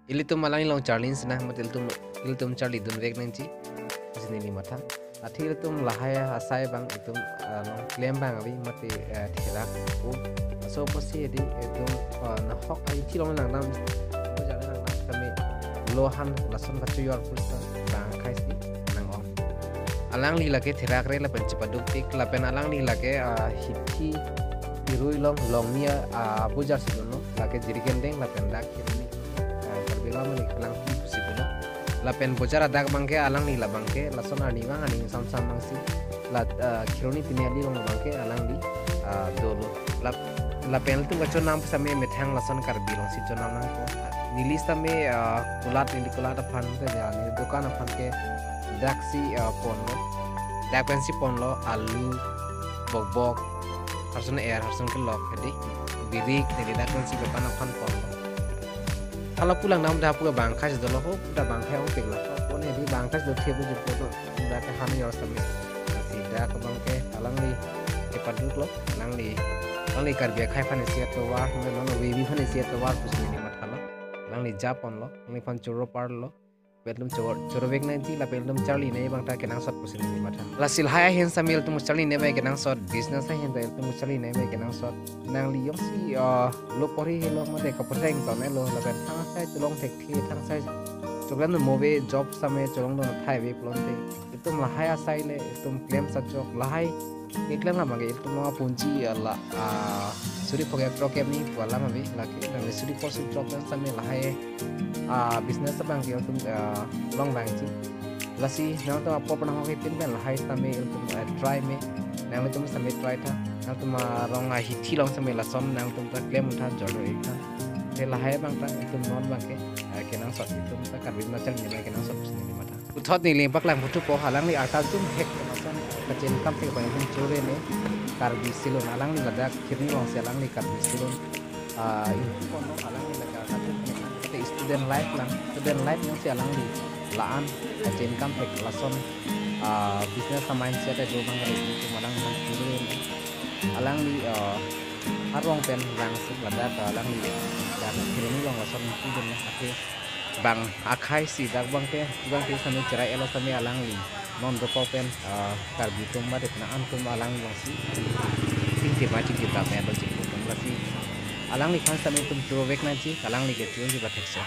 Ilitum malang ilong Charlin senang ilitum Charlie dun vek nang ci sini ni mata athi ilitum lahaya asai bang itum claim bang abi mati thela ko so posi di itum na hok ai ci long nang nam bo jale nang nam kami lohan lasun ka chuyar pulsa bang khai si nang on alang li lage thera kre la panchi paduk tik la pen alang li lage hithi irui long mia bujar sidono lage jirikendeng la pen dak kirni bilang ni lang si puno la pen bocara dak bangke alang ni la bangke la sona ni bang ani sam sam bang si la kironi tinali long bangke alang di dolo la pen tu gacho nam same methang la son kar bilong si chona nang ko nilis tame kulat pan te jani dukan pan ke dak si ponlo dak pen si ponlo alu bok harsun air harsun ke lok hedi birik dari dak pen si bepan pan ponlo kalau pulang nam dah pulang bangkai sudah loh, udah bangkai orang pegla. Kau ni di bangkai sudah tiap bulan tu, dah ke hamil orang sambil. Tidak ke bangkai, alang li cepat dulu loh, alang li kerja kai panisiat tu wah, memang webi panisiat tu wah pusing ni mat kalau, alang li Japon loh, alang li pan curo par loh, belum curo vek nanti, lah belum Charlie ni bang tak kenang sot pusing ni mat. Lah silhaya hen sambil tu Charlie ni bang kenang sot, business hen tu Charlie ni bang kenang sot. Nang li yong si lo pori lo made ka perseng to ne lo la ben thang sai tulong tek thi thang sai choklan no move job same cholong no thai ve plon te itum la haya sai le itum claim sa chok la hai iklan la mage itum ma punji la suri phoge prokem ni wala ma be la ke na suri posu chok lan same la hai business bang ki itum long bang chi la si na to apo pna ho ke tin ben la hai same itum try me nang itum same try tha nang tuma rong hithi long same la som nang tum ta claim tha jolo ekha te la hai bang ta itum non bang ke nang sot itum ta karbin na chal ni ke nang sot ni mata uthot ni ling paklang phutu po halang ni ata tum hek na son ka chen kam te ba tum chore ne karbi silon alang ni ladak khirni long se alang ni karbi silon in ko no alang ni ladak ka tum te student life yang se alang ni laan ka chen kam te la son business mindset e do bang ri tu malang bang chore alang li arong pen lang sik lada ka alang li dan kirani long lason tu den ake bang akhai si dak bang ke sami cerai elo sami alang li non do pen karbi tum ba de na an tum alang long si ting ti ma ti ta me lo ji tum la si alang li khan sami tum churo vek na ji alang li ke tu ji ba theksa